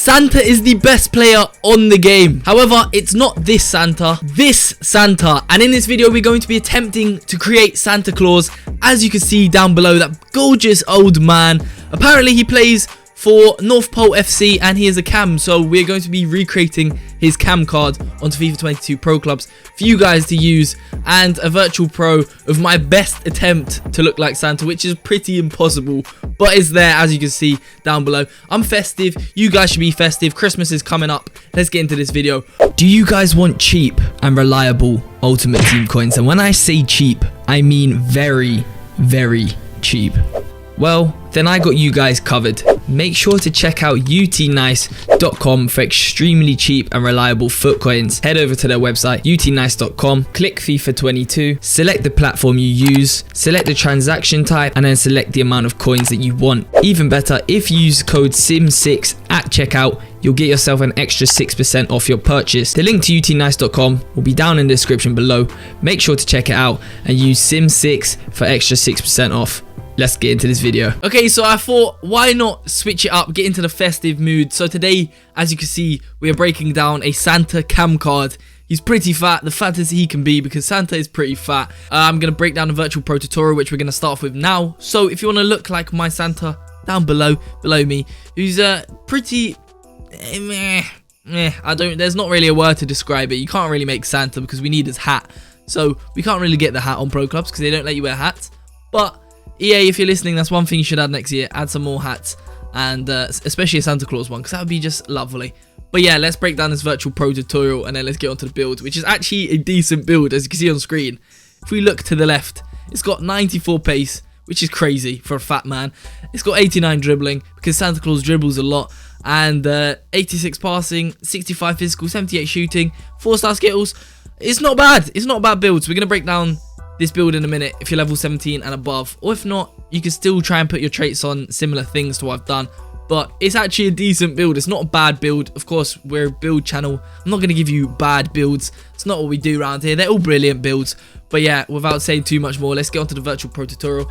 Santa is the best player on the game. However, it's not this Santa, and in this video we're going to be attempting to create Santa Claus. As you can see down below, that gorgeous old man, apparently he plays for North Pole FC and he is a cam, so we're going to be recreating his cam card onto FIFA 22 Pro Clubs for you guys to use, and a virtual pro of my best attempt to look like Santa, which is pretty impossible, but it's there as you can see down below. I'm festive, you guys should be festive, Christmas is coming up. Let's get into this video. Do you guys want cheap and reliable Ultimate Team coins? And when I say cheap, I mean very, very cheap. Well, then I got you guys covered. Make sure to check out UTNICE.com for extremely cheap and reliable foot coins. Head over to their website, UTNICE.com, click FIFA 22, select the platform you use, select the transaction type, and then select the amount of coins that you want. Even better, if you use code SIM6 at checkout, you'll get yourself an extra 6% off your purchase. The link to UTNICE.com will be down in the description below. Make sure to check it out and use SIM6 for extra 6% off. Let's get into this video. Okay, so I thought, why not switch it up, get into the festive mood. So today, as you can see, we are breaking down a Santa cam card. He's pretty fat, the fattest he can be, because Santa is pretty fat. I'm going to break down a virtual pro tutorial, which we're going to start off with now. So if you want to look like my Santa down below me, who's pretty there's not really a word to describe it. You can't really make Santa because we need his hat. So we can't really get the hat on pro clubs because they don't let you wear hats. But EA, if you're listening, that's one thing you should add next year. Add some more hats, and especially a Santa Claus one, because that would be just lovely. But yeah, let's break down this virtual pro tutorial, and then let's get onto the build, which is actually a decent build, as you can see on screen. If we look to the left, it's got 94 pace, which is crazy for a fat man. It's got 89 dribbling, because Santa Claus dribbles a lot, and 86 passing, 65 physical, 78 shooting, 4-star skills. It's not bad. It's not a bad build. So we're going to break down this build in a minute if you're level 17 and above, or if not, you can still try and put your traits on similar things to what I've done. But it's actually a decent build. It's not a bad build. Of course, we're a build channel. I'm not going to give you bad builds. It's not what we do around here. They're all brilliant builds. But yeah, without saying too much more, let's get onto the virtual pro tutorial.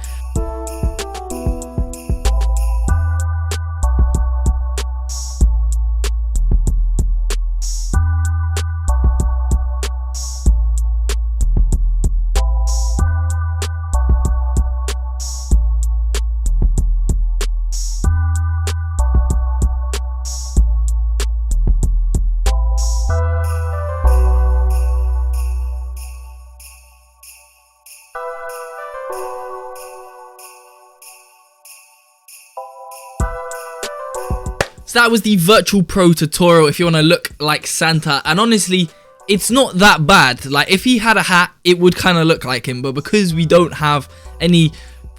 So that was the virtual pro tutorial if you want to look like Santa, and honestly, it's not that bad. Like, if he had a hat, it would kind of look like him, but because we don't have any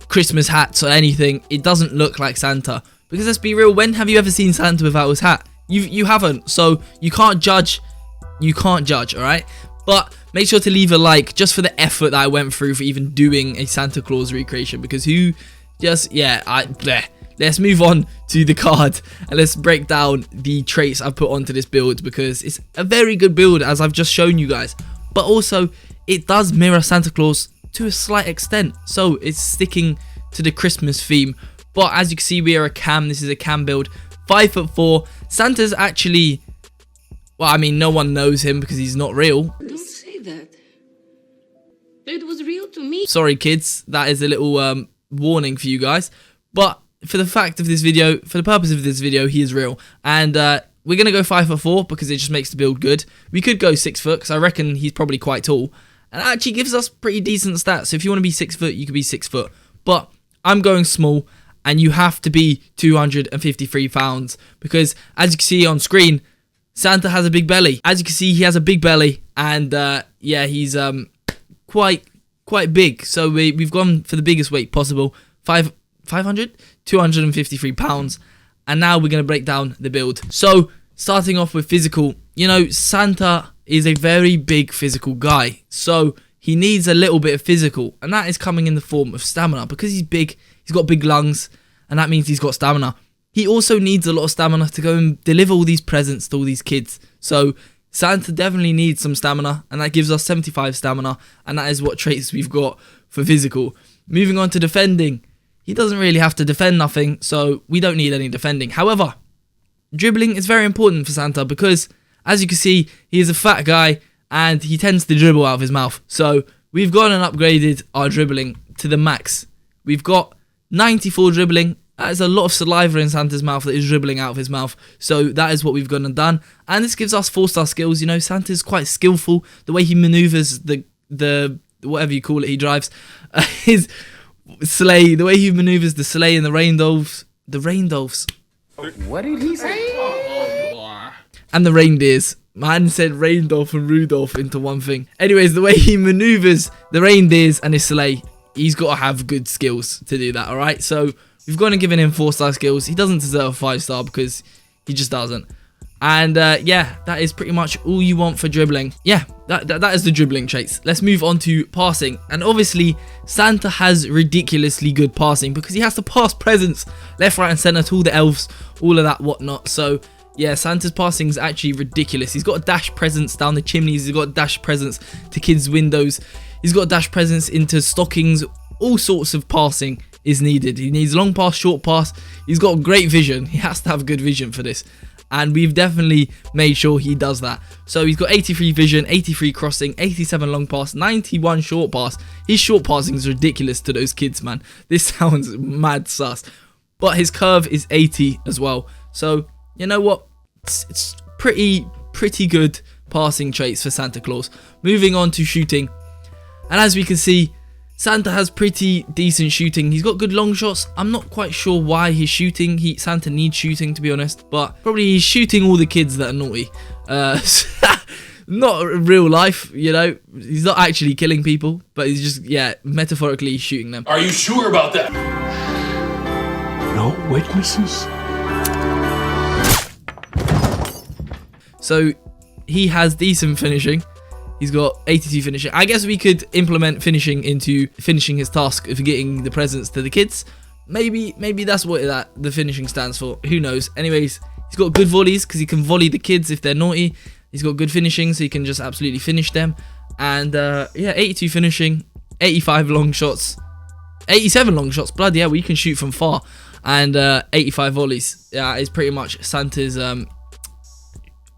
Christmas hats or anything, it doesn't look like Santa. Because let's be real, when have you ever seen Santa without his hat? You haven't, so you can't judge. You can't judge, alright? But make sure to leave a like just for the effort that I went through for even doing a Santa Claus recreation, because who just, yeah, Let's move on to the card and let's break down the traits I've put onto this build, because it's a very good build as I've just shown you guys. But also, it does mirror Santa Claus to a slight extent, so it's sticking to the Christmas theme. But as you can see, we are a cam. This is a cam build. 5'4". Santa's actually, well, I mean, no one knows him because he's not real. Don't say that. It was real to me. Sorry, kids. That is a little warning for you guys. But for the fact of this video, for the purpose of this video, he is real. And we're going to go 5'4" because it just makes the build good. We could go 6 foot because I reckon he's probably quite tall. And it actually gives us pretty decent stats. So if you want to be 6 foot, you could be 6 foot. But I'm going small, and you have to be 253 pounds. Because as you can see on screen, Santa has a big belly. As you can see, he has a big belly. And yeah, he's quite big. So we've gone for the biggest weight possible. 253 pounds, and now we're going to break down the build. So starting off with physical, you know, Santa is a very big physical guy, so he needs a little bit of physical, and that is coming in the form of stamina. Because he's big, he's got big lungs, and that means he's got stamina. He also needs a lot of stamina to go and deliver all these presents to all these kids. So Santa definitely needs some stamina, and that gives us 75 stamina, and that is what traits we've got for physical. Moving on to defending. He doesn't really have to defend nothing, so we don't need any defending. However, dribbling is very important for Santa because, as you can see, he is a fat guy and he tends to dribble out of his mouth. So we've gone and upgraded our dribbling to the max. We've got 94 dribbling. That is a lot of saliva in Santa's mouth that is dribbling out of his mouth. So that is what we've gone and done. And this gives us 4-star skills. You know, Santa's quite skillful. The way he maneuvers the whatever you call it he drives, his sleigh, the way he maneuvers the sleigh and the rain dolphs. What did he say? And the reindeers. Man said Raindolph and Rudolph into one thing. Anyways, the way he maneuvers the reindeers and his sleigh, he's got to have good skills to do that, alright? So we've gone and given him 4-star skills. He doesn't deserve a 5-star because he just doesn't. And yeah, that is pretty much all you want for dribbling. Yeah, that is the dribbling traits. Let's move on to passing. And obviously, Santa has ridiculously good passing because he has to pass presents left, right and centre to all the elves, all of that whatnot. So yeah, Santa's passing is actually ridiculous. He's got dash presents down the chimneys. He's got dash presents to kids' windows. He's got dash presents into stockings. All sorts of passing is needed. He needs long pass, short pass. He's got great vision. He has to have good vision for this. And we've definitely made sure he does that. So he's got 83 vision, 83 crossing, 87 long pass, 91 short pass. His short passing is ridiculous to those kids, man. This sounds mad sus. But his curve is 80 as well. So, you know what? It's pretty good passing traits for Santa Claus. Moving on to shooting. And as we can see, Santa has pretty decent shooting. He's got good long shots. I'm not quite sure why he's shooting. Santa needs shooting, to be honest. But probably he's shooting all the kids that are naughty. Not real life, you know. He's not actually killing people. But he's just, yeah, metaphorically shooting them. Are you sure about that? No witnesses? So he has decent finishing. He's got 82 finishing. I guess we could implement finishing into finishing his task of getting the presents to the kids. Maybe that's what the finishing stands for. Who knows? Anyways, he's got good volleys because he can volley the kids if they're naughty. He's got good finishing, so he can just absolutely finish them. And yeah, 82 finishing, 85 long shots, 87 long shots. Bloody hell, we can shoot from far. And 85 volleys. Yeah, is pretty much Santa's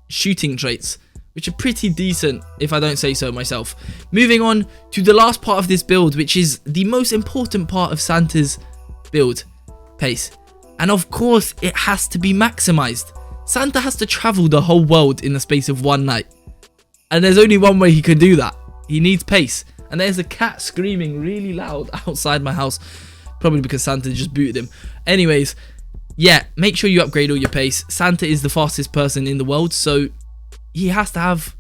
shooting traits, which are pretty decent if I don't say so myself. Moving on to the last part of this build, which is the most important part of Santa's build, pace. And of course, it has to be maximized. Santa has to travel the whole world in the space of one night. And there's only one way he can do that. He needs pace. And there's a cat screaming really loud outside my house, probably because Santa just booted him. Anyways, yeah, make sure you upgrade all your pace. Santa is the fastest person in the world, so he has to have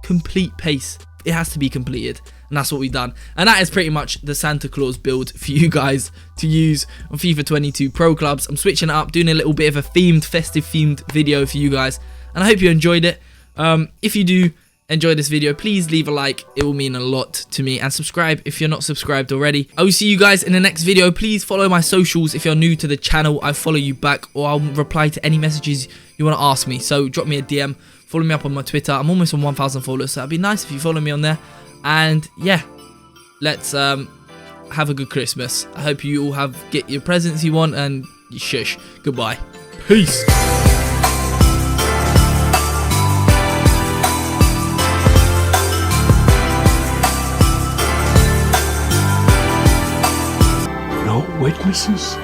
complete pace. It has to be completed, and that's what we've done. And that is pretty much the Santa Claus build for you guys to use on FIFA 22 Pro Clubs. I'm switching it up, doing a little bit of a festive themed video for you guys, and I hope you enjoyed it. If you do enjoy this video, please leave a like. It will mean a lot to me, and subscribe if you're not subscribed already. I will see you guys in the next video. Please follow my socials. If you're new to the channel, I follow you back, or I'll reply to any messages you want to ask me. So drop me a DM, follow me up on my Twitter. I'm almost on 1,000 followers, so that'd be nice if you follow me on there. And yeah, let's have a good Christmas. I hope you all get your presents you want, and shush. Goodbye. Peace. No witnesses?